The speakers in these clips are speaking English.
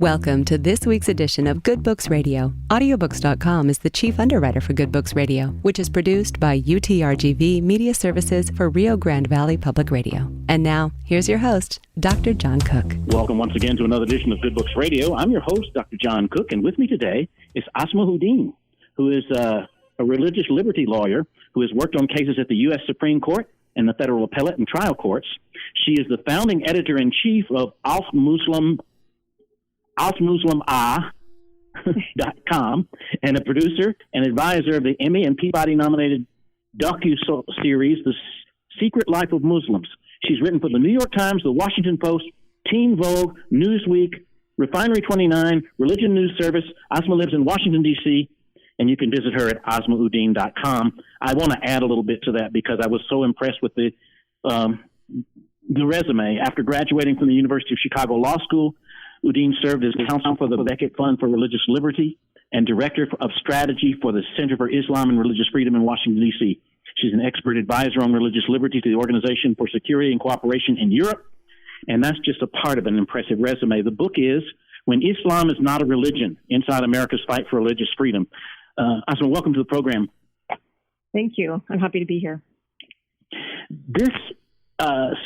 Welcome to this week's edition of Good Books Radio. Audiobooks.com is the chief underwriter for Good Books Radio, which is produced by UTRGV Media Services for Rio Grande Valley Public Radio. And now, here's your host, Dr. John Cook. Welcome once again to another edition of Good Books Radio. I'm your host, Dr. John Cook, and with me today is Asma Uddin, who is a religious liberty lawyer who has worked on cases at the U.S. Supreme Court and the federal appellate and trial courts. She is the founding editor-in-chief of AlfMuslimA.com and a producer and advisor of the Emmy and Peabody-nominated docu-series, The Secret Life of Muslims. She's written for the New York Times, the Washington Post, Teen Vogue, Newsweek, Refinery 29, Religion News Service. Asma lives in Washington, D.C., and you can visit her at AsmaUddin.com. I want to add a little bit to that because I was so impressed with the resume. After graduating from the University of Chicago Law School, Uddin served as counsel for the Beckett Fund for Religious Liberty and director of strategy for the Center for Islam and Religious Freedom in Washington, D.C. She's an expert advisor on religious liberty to the Organization for Security and Cooperation in Europe, and that's just a part of an impressive resume. The book is When Islam is Not a Religion, Inside America's Fight for Religious Freedom. Asma, welcome to the program. Thank you. I'm happy to be here. This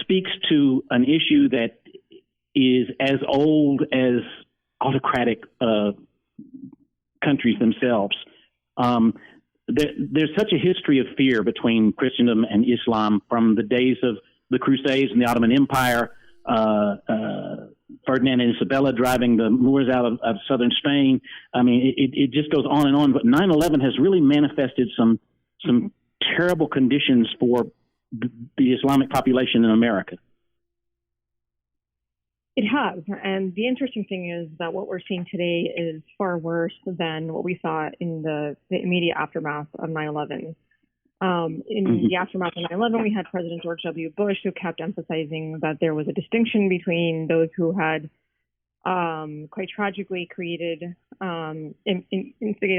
speaks to an issue that is as old as autocratic countries themselves. There's such a history of fear between Christendom and Islam from the days of the Crusades and the Ottoman Empire, Ferdinand and Isabella driving the Moors out of southern Spain. I mean, it just goes on and on. But 9/11 has really manifested some terrible conditions for the Islamic population in America. It has. And the interesting thing is that what we're seeing today is far worse than what we saw in the immediate aftermath of 9/11. The aftermath of 9/11, we had President George W. Bush, who kept emphasizing that there was a distinction between those who had quite tragically instigated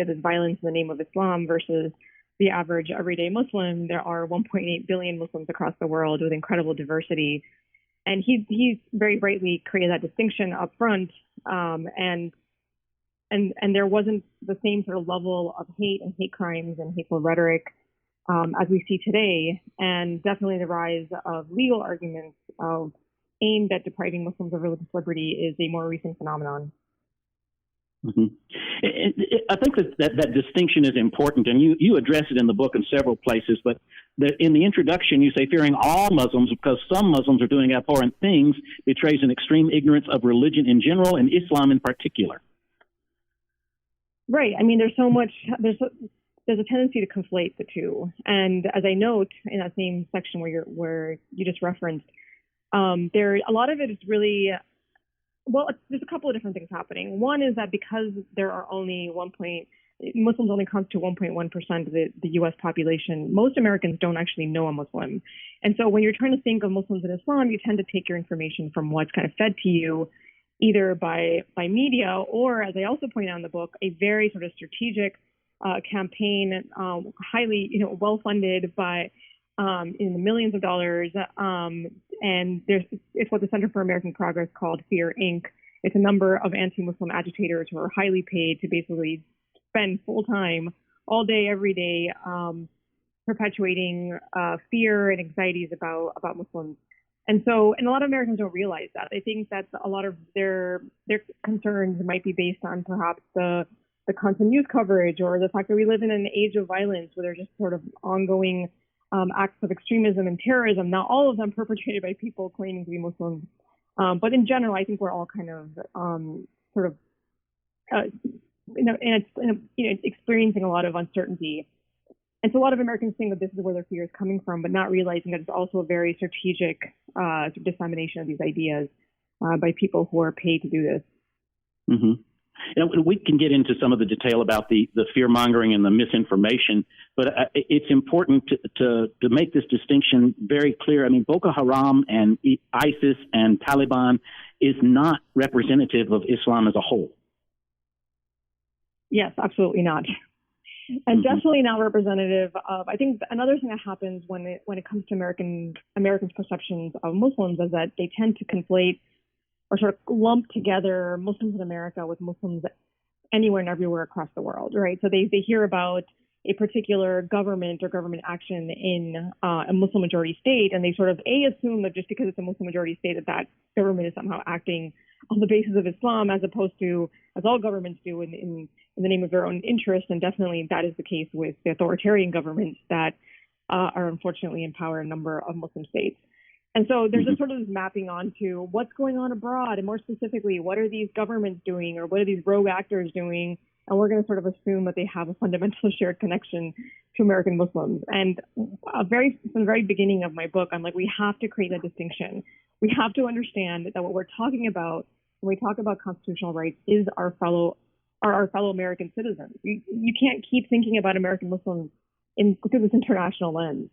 this violence in the name of Islam versus the average everyday Muslim. There are 1.8 billion Muslims across the world with incredible diversity. And he very brightly created that distinction up front, and there wasn't the same sort of level of hate and hate crimes and hateful rhetoric as we see today, and definitely the rise of legal arguments aimed at depriving Muslims of religious liberty is a more recent phenomenon. Mm-hmm. I think that distinction is important, and you address it in the book in several places, but in the introduction you say fearing all Muslims because some Muslims are doing abhorrent things betrays an extreme ignorance of religion in general and Islam in particular. There there's a tendency to conflate the two. And as I note in that same section where you just referenced, a lot of it is really, there's a couple of different things happening. One is that because there are only Muslims only constitute 1.1% of the U.S. population, most Americans don't actually know a Muslim. And so when you're trying to think of Muslims in Islam, you tend to take your information from what's kind of fed to you, either by media or, as I also point out in the book, a very sort of strategic campaign, highly well-funded by in the millions of dollars. And it's what the Center for American Progress called Fear Inc. It's a number of anti-Muslim agitators who are highly paid to basically spend full time, all day, every day, perpetuating fear and anxieties about Muslims. And a lot of Americans don't realize that. They think that a lot of their concerns might be based on perhaps the constant news coverage or the fact that we live in an age of violence where there's just sort of ongoing acts of extremism and terrorism, not all of them perpetrated by people claiming to be Muslims. But in general, I think we're all kind of experiencing a lot of uncertainty. And so a lot of Americans think that this is where their fear is coming from, but not realizing that it's also a very strategic dissemination of these ideas by people who are paid to do this. Mm-hmm. And we can get into some of the detail about the fear-mongering and the misinformation, but it's important to make this distinction very clear. I mean, Boko Haram and ISIS and Taliban is not representative of Islam as a whole. Yes, absolutely not. And definitely not representative of, I think another thing that happens when it comes to Americans' perceptions of Muslims is that they tend to conflate or sort of lump together Muslims in America with Muslims anywhere and everywhere across the world, right? So they hear about a particular government or government action in a Muslim majority state, and they sort of assume that just because it's a Muslim majority state that government is somehow acting on the basis of Islam, as opposed to, as all governments do, in the name of their own interest. And definitely that is the case with the authoritarian governments that are unfortunately in power in a number of Muslim states. And so there's a sort of mapping onto what's going on abroad, and more specifically, what are these governments doing, or what are these rogue actors doing? And we're going to sort of assume that they have a fundamental shared connection to American Muslims. And from the very beginning of my book, I'm like, we have to create a distinction. We have to understand that what we're talking about when we talk about constitutional rights is our fellow American citizens. You can't keep thinking about American Muslims through this international lens.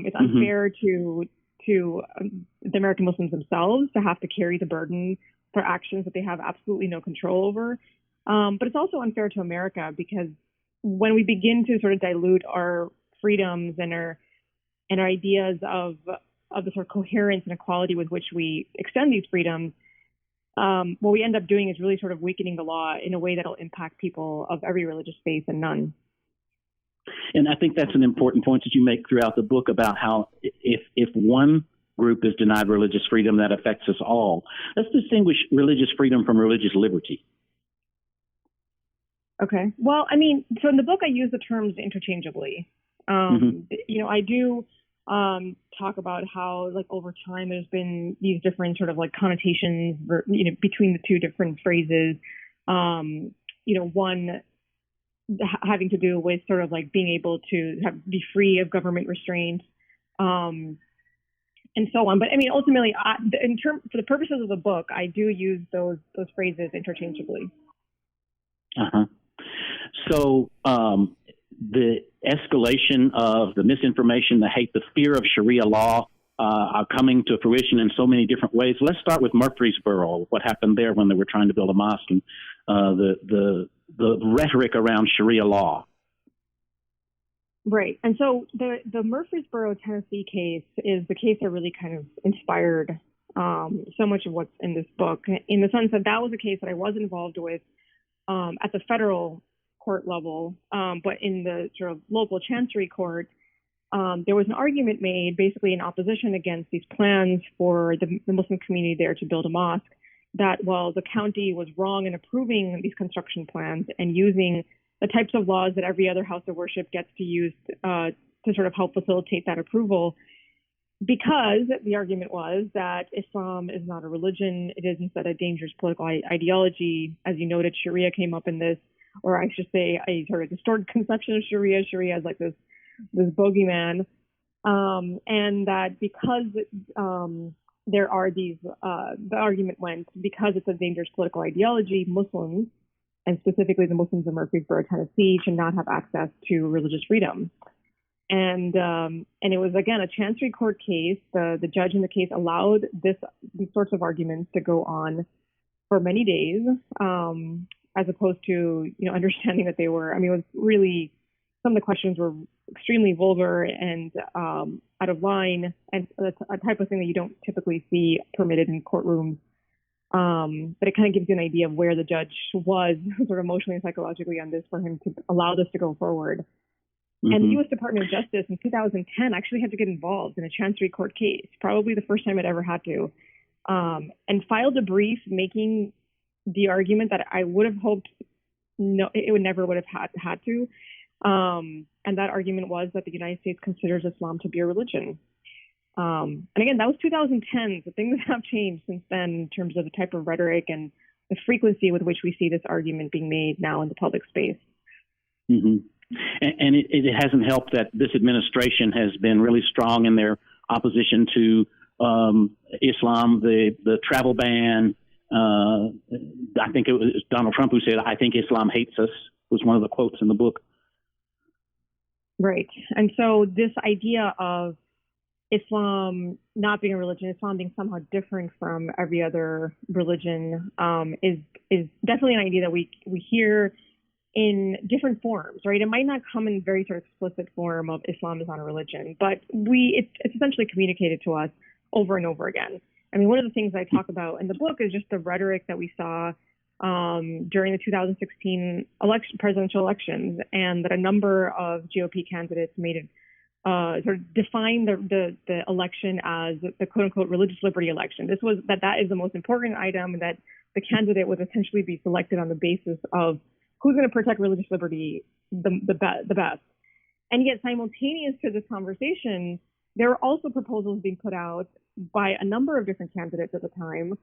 It's unfair to the American Muslims themselves to have to carry the burden for actions that they have absolutely no control over. But it's also unfair to America, because when we begin to sort of dilute our freedoms and our ideas of the sort of coherence and equality with which we extend these freedoms, what we end up doing is really sort of weakening the law in a way that'll impact people of every religious faith and none. And I think that's an important point that you make throughout the book about how if one group is denied religious freedom, that affects us all. Let's distinguish religious freedom from religious liberty. Okay. Well, I mean, so in the book, I use the terms interchangeably. You know, I do talk about how, like, over time, there's been these different sort of like connotations, you know, between the two different phrases. You know, one having to do with sort of like being able to be free of government restraint, and so on. But I mean, ultimately, for the purposes of the book, I do use those phrases interchangeably. So the escalation of the misinformation, the hate, the fear of Sharia law are coming to fruition in so many different ways. Let's start with Murfreesboro, what happened there when they were trying to build a mosque, and the rhetoric around Sharia law. Right. And so the Murfreesboro, Tennessee case is the case that really kind of inspired so much of what's in this book, in the sense that that was a case that I was involved with at the federal court level, but in the sort of local chancery court, there was an argument made basically in opposition against these plans for the Muslim community there to build a mosque, that, well, the county was wrong in approving these construction plans and using the types of laws that every other house of worship gets to use to sort of help facilitate that approval, because the argument was that Islam is not a religion. It is instead a dangerous political ideology. As you noted, Sharia came up in this, or I should say a sort of distorted conception of Sharia. Sharia is like this bogeyman, and that because there are these, the argument went, because it's a dangerous political ideology, Muslims, and specifically the Muslims of Murfreesboro, Tennessee, should not have access to religious freedom. And it was, again, a chancery court case. The judge in the case allowed these sorts of arguments to go on for many days, as opposed to, you know, understanding that they were, I mean, it was really, some of the questions were extremely vulgar and out of line, and that's a type of thing that you don't typically see permitted in courtrooms. But it kind of gives you an idea of where the judge was sort of emotionally and psychologically on this for him to allow this to go forward. And the U.S. Department of Justice in 2010 actually had to get involved in a chancery court case, probably the first time it ever had to, and filed a brief making the argument that I would have hoped never would have had to. And that argument was that the United States considers Islam to be a religion. And again, that was 2010, so things have changed since then in terms of the type of rhetoric and the frequency with which we see this argument being made now in the public space. And it hasn't helped that this administration has been really strong in their opposition to Islam, the travel ban. I think it was Donald Trump who said, "I think Islam hates us," was one of the quotes in the book. Right. And so this idea of Islam not being a religion, Islam being somehow different from every other religion, is definitely an idea that we hear in different forms, right? It might not come in very sort of explicit form of Islam is not a religion, but it's essentially communicated to us over and over again. I mean, one of the things I talk about in the book is just the rhetoric that we saw during the 2016 presidential elections, and that a number of GOP candidates made it sort of define the election as the quote unquote religious liberty election. This was that is the most important item, and that the candidate would essentially be selected on the basis of who's going to protect religious liberty the best. And yet, simultaneous to this conversation, there were also proposals being put out by a number of different candidates at the time,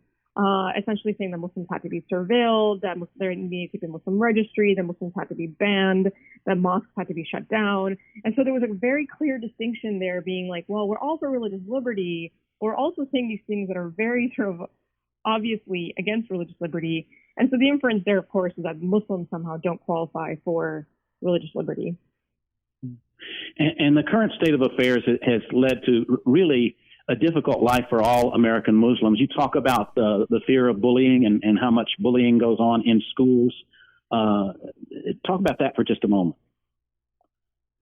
essentially saying that Muslims had to be surveilled, that there needed to be a Muslim registry, that Muslims had to be banned, that mosques had to be shut down. And so there was a very clear distinction there, being like, well, we're all for religious liberty. We're also saying these things that are very sort of obviously against religious liberty. And so the inference there, of course, is that Muslims somehow don't qualify for religious liberty. And the current state of affairs has led to really a difficult life for all American Muslims. You talk about the fear of bullying and how much bullying goes on in schools. Talk about that for just a moment.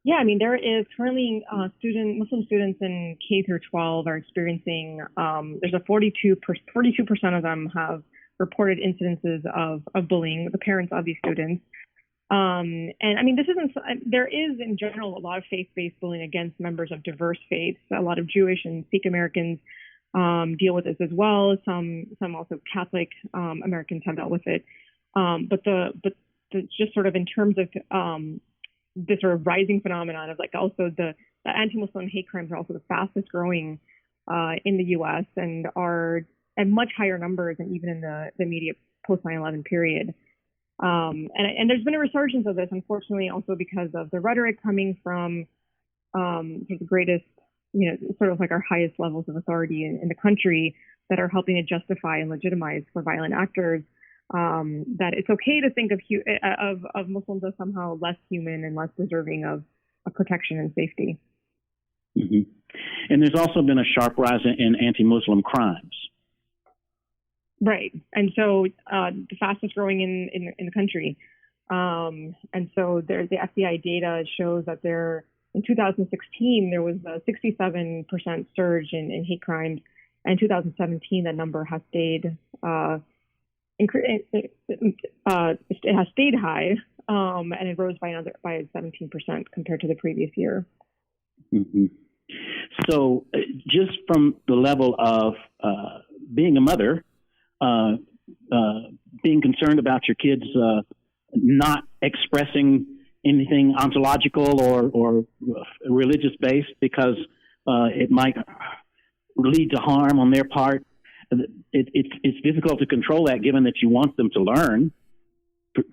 Yeah, I mean, there is currently Muslim students in K through 12 are experiencing, there's a 42% of them have reported incidences of bullying, the parents of these students. And I mean, there is in general a lot of faith-based bullying against members of diverse faiths. A lot of Jewish and Sikh Americans deal with this as well. Some also Catholic Americans have dealt with it. But just sort of in terms of this sort of rising phenomenon of like also the anti-Muslim hate crimes are also the fastest growing in the U.S. and are at much higher numbers than even in the immediate post 9/11 period. And there's been a resurgence of this, unfortunately, also because of the rhetoric coming from the greatest, sort of like our highest levels of authority in the country that are helping to justify and legitimize for violent actors that it's okay to think of Muslims as somehow less human and less deserving of protection and safety. Mm-hmm. And there's also been a sharp rise in anti-Muslim crimes. Right. And so the fastest growing in the country. And so the FBI data shows that in 2016, there was a 67% surge in hate crimes. And in 2017, that number has stayed it has stayed high, and it rose by 17% compared to the previous year. Mm-hmm. So just from the level of being a mother, being concerned about your kids not expressing anything ontological or religious based because it might lead to harm on their part. It's difficult to control that, given that you want them to learn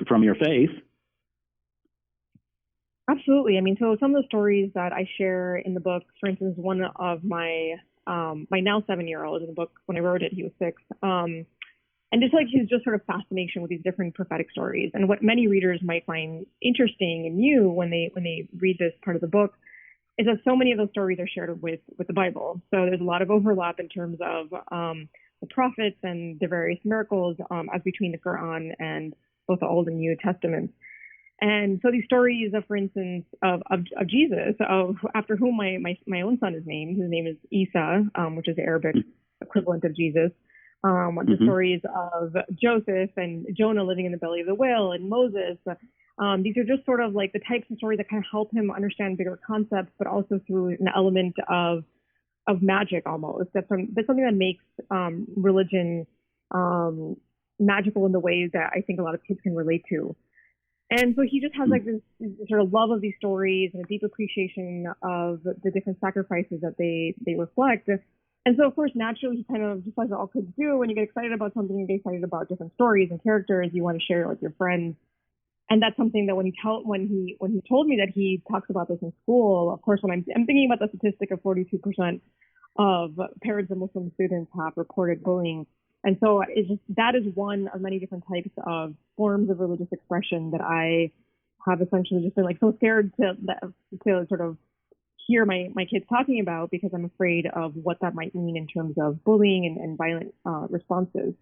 from your faith. Absolutely. I mean, so some of the stories that I share in the book, for instance, one of my now 7-year-old in the book, when I wrote it, he was 6. And just like his just sort of fascination with these different prophetic stories, and what many readers might find interesting and new when they read this part of the book is that so many of those stories are shared with the Bible. So there's a lot of overlap in terms of the prophets and the various miracles as between the Quran and both the Old and New Testaments. And so these stories of, for instance, of Jesus, after whom my own son is named. His name is Isa, which is the Arabic equivalent of Jesus. The stories of Joseph and Jonah living in the belly of the whale, and Moses. These are just sort of like the types of stories that kind of help him understand bigger concepts, but also through an element of magic almost. That's something that makes religion magical in the ways that I think a lot of kids can relate to. And so he just has like this sort of love of these stories and a deep appreciation of the different sacrifices that they reflect. And so, of course, naturally, he kind of, just like all kids do, when you get excited about something, you get excited about different stories and characters, you want to share it with your friends. And that's something that when he told me that he talks about this in school, of course, when I'm thinking about the statistic of 42% of parents of Muslim students have reported bullying. And so that is one of many different types of forms of religious expression that I have essentially just been like so scared to sort of hear my kids talking about, because I'm afraid of what that might mean in terms of bullying and violent responses.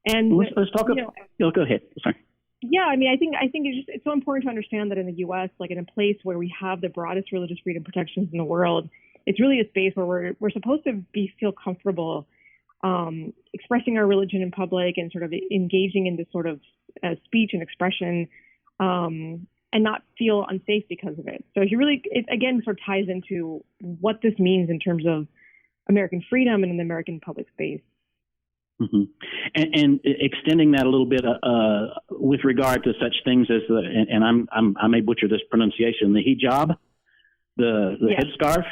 And let's talk about. Go ahead. Sorry. Yeah, I mean, I think it's so important to understand that in the U.S., like in a place where we have the broadest religious freedom protections in the world, it's really a space where we're supposed to feel comfortable expressing our religion in public and sort of engaging in this sort of speech and expression, and not feel unsafe because of it. So it again sort of ties into what this means in terms of American freedom and in the American public space. Mm-hmm. And extending that a little bit with regard to such things as I may butcher this pronunciation, the hijab, the headscarf.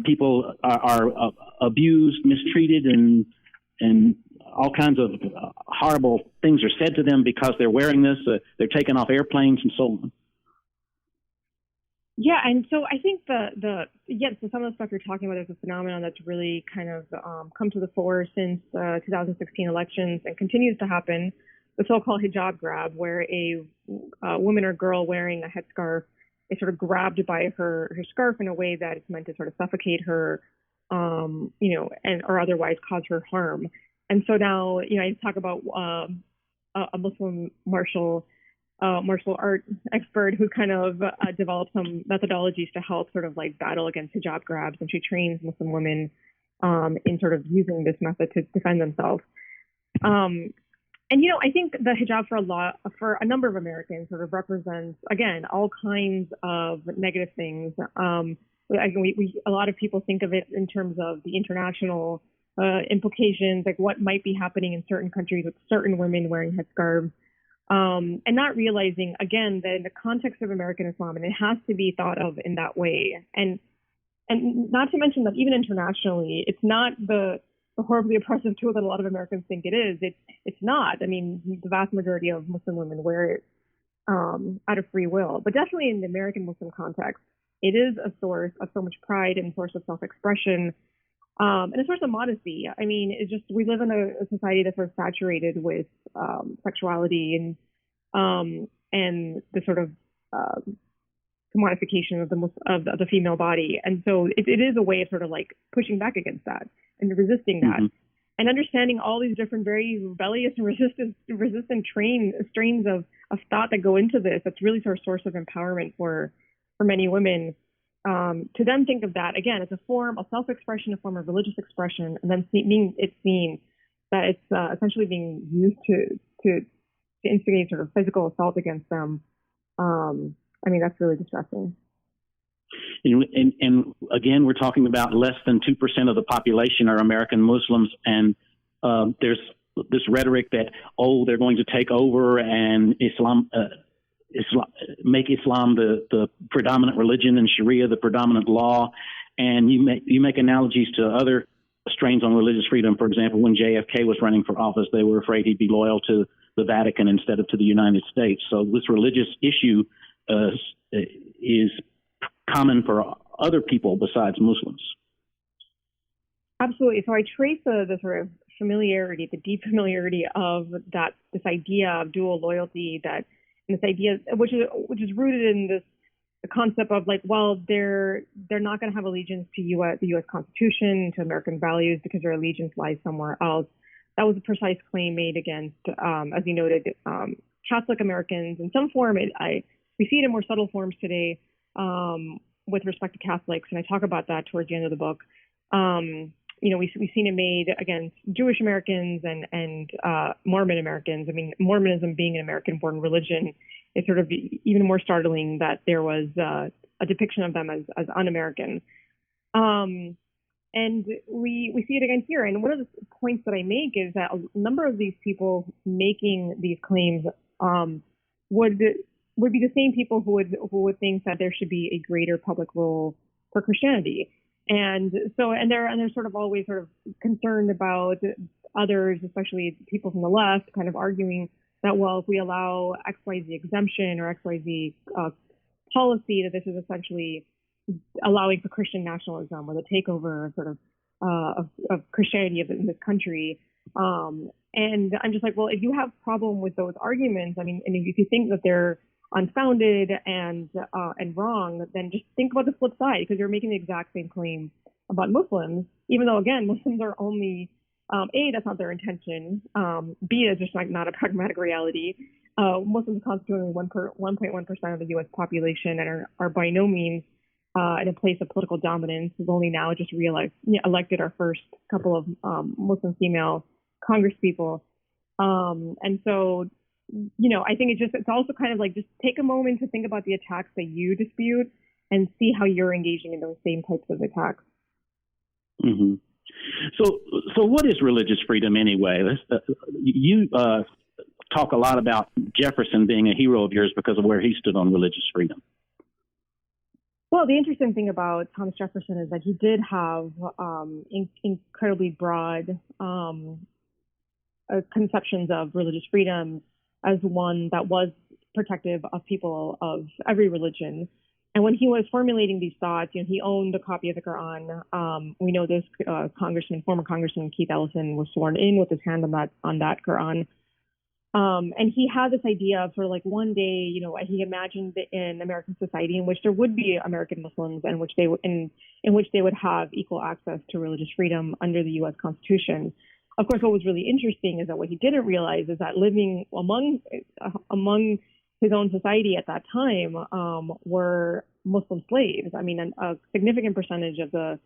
People are abused, mistreated, and all kinds of horrible things are said to them because they're wearing this. They're taken off airplanes and so on. Yeah, and so I think so some of the stuff you're talking about is a phenomenon that's really kind of come to the fore since 2016 elections and continues to happen. The so-called hijab grab, where a woman or girl wearing a headscarf is sort of grabbed by her scarf in a way that it's meant to sort of suffocate her, or otherwise cause her harm. And so now, I talk about a Muslim martial art expert who kind of developed some methodologies to help sort of like battle against hijab grabs, and she trains Muslim women in sort of using this method to defend themselves. I think the hijab for a number of Americans sort of represents, again, all kinds of negative things. A lot of people think of it in terms of the international implications, like what might be happening in certain countries with certain women wearing headscarves, and not realizing, again, that in the context of American Islam, and it has to be thought of in that way. And not to mention that even internationally, it's not the horribly oppressive tool that a lot of Americans think it is. It's not. I mean, the vast majority of Muslim women wear it out of free will. But definitely in the American Muslim context, it is a source of so much pride and a source of self-expression, and a source of modesty. I mean, we live in a society that's sort of saturated with sexuality and the sort of commodification of the female body. And so it is a way of sort of like pushing back against that and resisting that, and understanding all these different very rebellious and resistant strains of thought that go into this. That's really sort of source of empowerment for many women, to then think of that again as a form of self-expression, a form of religious expression, and then seeing that it's essentially being used to instigate sort of physical assault against them. I mean, that's really distressing. And again, we're talking about less than 2% of the population are American Muslims, and there's this rhetoric that, they're going to take over and make Islam the predominant religion and Sharia the predominant law. And you make analogies to other strains on religious freedom. For example, when JFK was running for office, they were afraid he'd be loyal to the Vatican instead of to the United States. So this religious issue is common for other people besides Muslims. Absolutely. So I trace the sort of familiarity, the deep familiarity of this idea of dual loyalty, and this idea which is rooted in the concept of like, well, they're not going to have allegiance to the U.S. Constitution, to American values, because their allegiance lies somewhere else. That was a precise claim made against, as you noted, Catholic Americans in some form. We see it in more subtle forms today with respect to Catholics, and I talk about that towards the end of the book. We've seen it made against Jewish Americans and Mormon Americans. I mean, Mormonism being an American-born religion, it's sort of even more startling that there was a depiction of them as un-American. And we see it again here. And one of the points that I make is that a number of these people making these claims would be the same people who would think that there should be a greater public role for Christianity. And they're sort of always sort of concerned about others, especially people from the left, kind of arguing that, well, if we allow XYZ exemption or XYZ policy, that this is essentially allowing for Christian nationalism or the takeover sort of Christianity in this country. And I'm just like, well, if you have a problem with those arguments, I mean, and if you think that they're unfounded and wrong, then just think about the flip side, because you're making the exact same claim about Muslims, even though, again, Muslims are only, A, that's not their intention, B, it's just like not a pragmatic reality. Muslims constitute only 1.1% of the U.S. population and are by no means in a place of political dominance. We've only now just elected our first couple of Muslim female congresspeople. And so, I think it's also kind of like just take a moment to think about the attacks that you dispute and see how you're engaging in those same types of attacks. Mm-hmm. So what is religious freedom anyway? You talk a lot about Jefferson being a hero of yours because of where he stood on religious freedom. Well, the interesting thing about Thomas Jefferson is that he did have incredibly broad conceptions of religious freedom as one that was protective of people of every religion. And when he was formulating these thoughts, he owned a copy of the Quran. We know this former Congressman Keith Ellison was sworn in with his hand on that Quran. And he had this idea of sort of like one day, he imagined an American society in which there would be American Muslims and in which they would have equal access to religious freedom under the U.S. Constitution. Of course, what was really interesting is that what he didn't realize is that living among his own society at that time were Muslim slaves. I mean, a significant percentage of the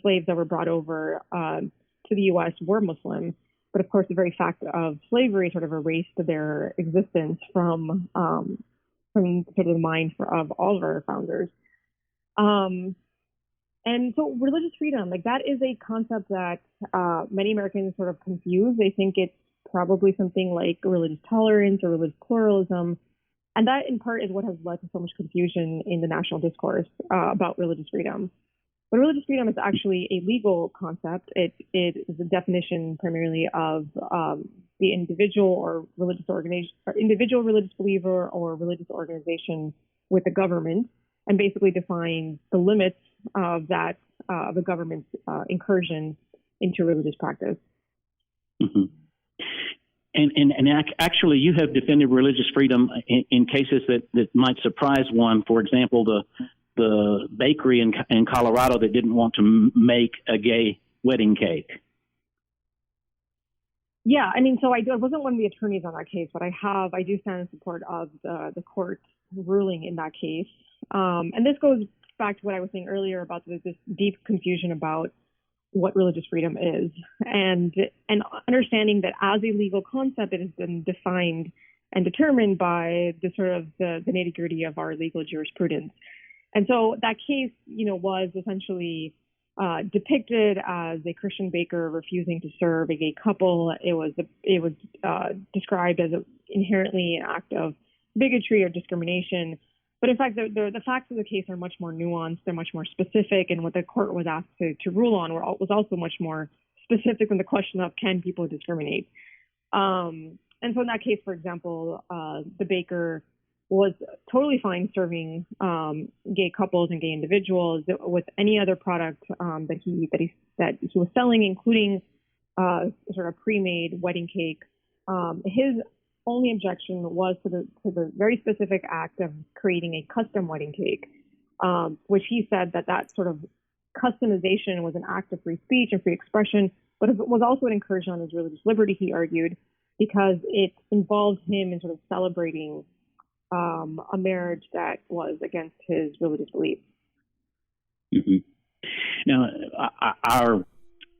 slaves that were brought over to the U.S. were Muslim. But of course, the very fact of slavery sort of erased their existence from sort of the mind of all of our founders. And so religious freedom, like that is a concept that many Americans sort of confuse. They think it's probably something like religious tolerance or religious pluralism. And that in part is what has led to so much confusion in the national discourse about religious freedom. But religious freedom is actually a legal concept. It is a definition primarily of the individual or religious organization, or individual religious believer or religious organization with the government, and basically defines the limits of that of the government's incursion into religious practice. Mm-hmm. And actually, you have defended religious freedom in cases that might surprise one. For example, the bakery in Colorado that didn't want to make a gay wedding cake. Yeah, I mean, so I wasn't one of the attorneys on that case, but I do stand in support of the court's ruling in that case. And this goes back to what I was saying earlier about this deep confusion about what religious freedom is, and understanding that as a legal concept, it has been defined and determined by the sort of the nitty-gritty of our legal jurisprudence. And so that case, was essentially depicted as a Christian baker refusing to serve a gay couple. It was described as inherently an act of bigotry or discrimination. But in fact, the facts of the case are much more nuanced. They're much more specific, and what the court was asked to rule on was also much more specific than the question of can people discriminate. And so in that case, for example, the baker was totally fine serving gay couples and gay individuals with any other product that he was selling, including sort of pre-made wedding cake. His only objection was to the very specific act of creating a custom wedding cake, which he said that sort of customization was an act of free speech and free expression, but it was also an incursion on his religious liberty, he argued, because it involved him in sort of celebrating a marriage that was against his religious beliefs. Mm-hmm. Now, our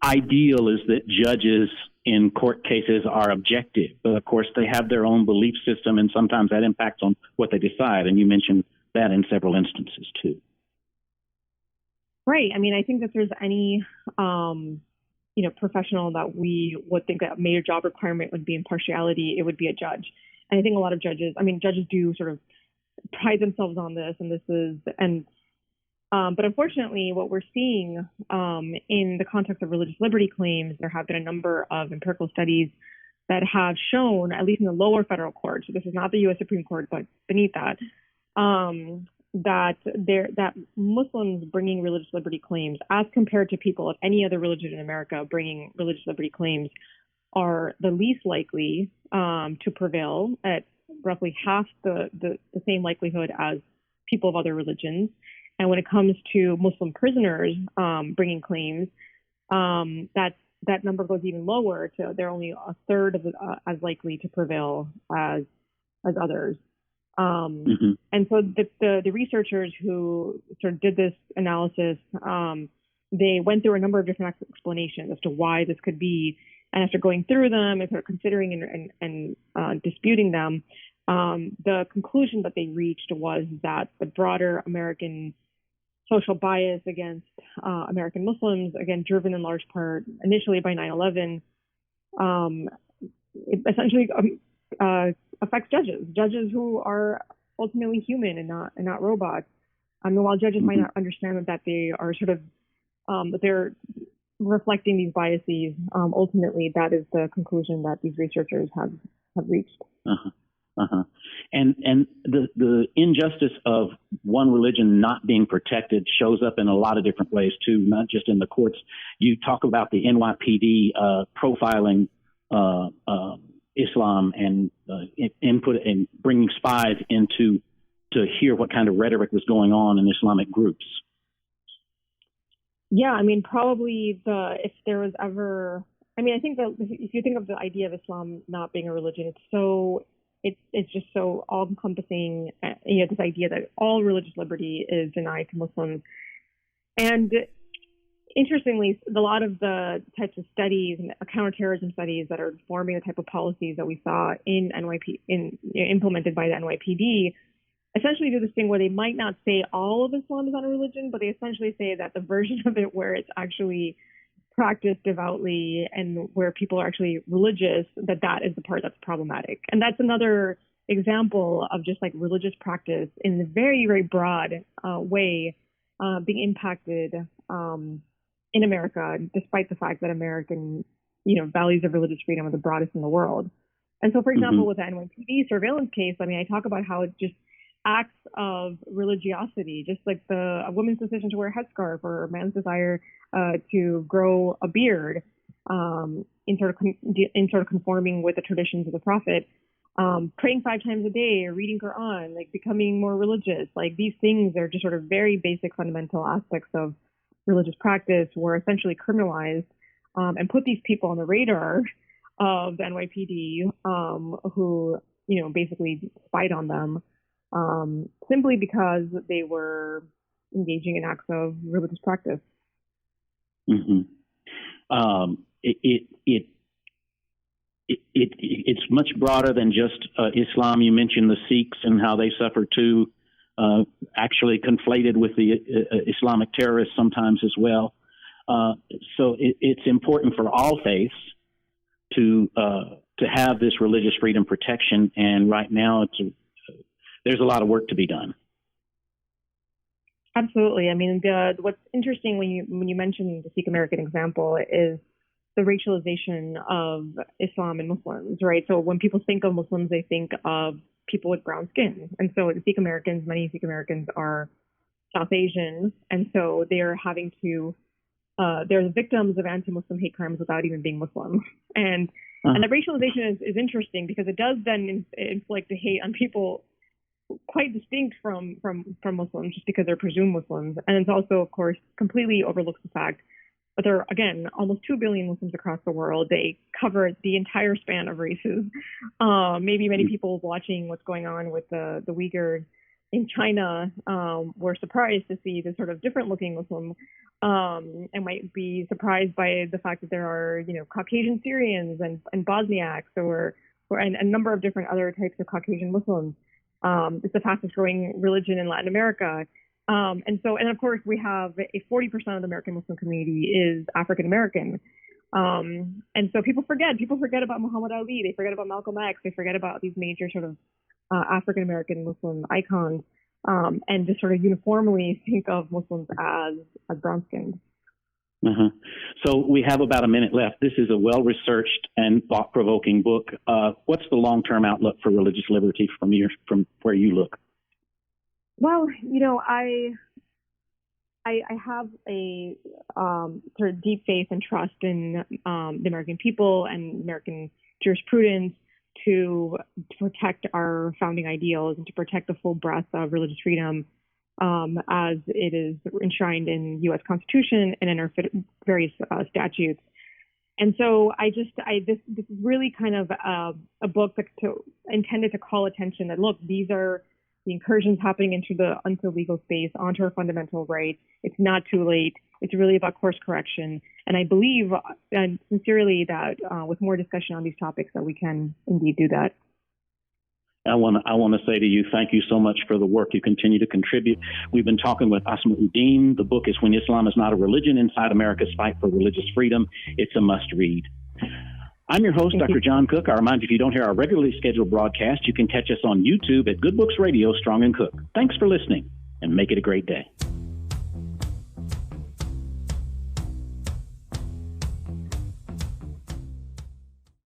ideal is that judges in court cases are objective, but of course they have their own belief system, and sometimes that impacts on what they decide. And you mentioned that in several instances too. Right. I mean, I think that there's any, professional that we would think that a major job requirement would be impartiality, it would be a judge. And I think a lot of judges do sort of pride themselves on this, but unfortunately, what we're seeing in the context of religious liberty claims, there have been a number of empirical studies that have shown, at least in the lower federal court, so this is not the U.S. Supreme Court, but beneath that, that Muslims bringing religious liberty claims, as compared to people of any other religion in America bringing religious liberty claims, are the least likely to prevail at roughly half the same likelihood as people of other religions. And when it comes to Muslim prisoners bringing claims, that number goes even lower. So they're only a third of as likely to prevail as others. And so the researchers who sort of did this analysis, they went through a number of different explanations as to why this could be. And after going through them and sort of considering and disputing them, the conclusion that they reached was that the broader American social bias against American Muslims, again, driven in large part initially by 9/11, it essentially affects judges who are ultimately human and not robots. And while judges might not understand that they are sort of that they're reflecting these biases, ultimately that is the conclusion that these researchers have reached. And the injustice of one religion not being protected shows up in a lot of different ways too, not just in the courts. You talk about the NYPD profiling Islam and input and bringing spies into to hear what kind of rhetoric was going on in Islamic groups. Yeah, I mean, probably if there was ever, I mean, I think that if you think of the idea of Islam not being a religion, it's just so all-encompassing. This idea that all religious liberty is denied to Muslims. And interestingly, a lot of the types of studies and counterterrorism studies that are forming the type of policies that we saw in implemented by the NYPD essentially do this thing where they might not say all of Islam is not a religion, but they essentially say that the version of it where it's actually practiced devoutly and where people are actually religious, that is the part that's problematic. And that's another example of just like religious practice in a very, very broad way being impacted in America, despite the fact that American, values of religious freedom are the broadest in the world. And so, for example, with the NYPD surveillance case, I mean, I talk about how it just acts of religiosity, just like a woman's decision to wear a headscarf or a man's desire to grow a beard, in sort of conforming with the traditions of the Prophet, praying 5 times a day, or reading Quran, like becoming more religious. Like these things are just sort of very basic, fundamental aspects of religious practice were essentially criminalized and put these people on the radar of the NYPD, who basically spied on them. Simply because they were engaging in acts of religious practice. It's much broader than just Islam. You mentioned the Sikhs and how they suffer too, actually conflated with the Islamic terrorists sometimes as well. So it's important for all faiths to have this religious freedom protection. And right now, there's a lot of work to be done. Absolutely. I mean, what's interesting when you mention the Sikh American example is the racialization of Islam and Muslims, right? So when people think of Muslims, they think of people with brown skin. And so the Sikh Americans, many Sikh Americans are South Asian. And so they're having to, they're the victims of anti-Muslim hate crimes without even being Muslim. And the racialization is interesting because it does then inflict the hate on people quite distinct from Muslims just because they're presumed Muslims. And it's also, of course, completely overlooks the fact that there are, again, almost 2 billion Muslims across the world. They cover the entire span of races. Maybe many people watching what's going on with the Uyghurs in China were surprised to see the sort of different looking Muslim and might be surprised by the fact that there are, Caucasian Syrians and Bosniaks and a number of different other types of Caucasian Muslims. It's the fastest growing religion in Latin America. And of course, we have 40% of the American Muslim community is African American. And so people forget about Muhammad Ali. They forget about Malcolm X. They forget about these major sort of African American Muslim icons, and just sort of uniformly think of Muslims as brown skinned. So we have about a minute left. This is a well-researched and thought-provoking book. What's the long-term outlook for religious liberty from where you look? Well, I have a sort of deep faith and trust in the American people and American jurisprudence to protect our founding ideals and to protect the full breadth of religious freedom as it is enshrined in U.S. Constitution and in our various statutes. And so this is really kind of a book intended to call attention that, look, these are the incursions happening into the legal space, onto our fundamental rights. It's not too late. It's really about course correction. And I believe, and sincerely, that with more discussion on these topics, that we can indeed do that. I want to say to you, thank you so much for the work you continue to contribute. We've been talking with Asma Uddin. The book is When Islam is Not a Religion, Inside America's Fight for Religious Freedom. It's a must read. I'm your host, Dr. John Cook. I remind you, if you don't hear our regularly scheduled broadcast, you can catch us on YouTube at Good Books Radio, Strong and Cook. Thanks for listening, and make it a great day.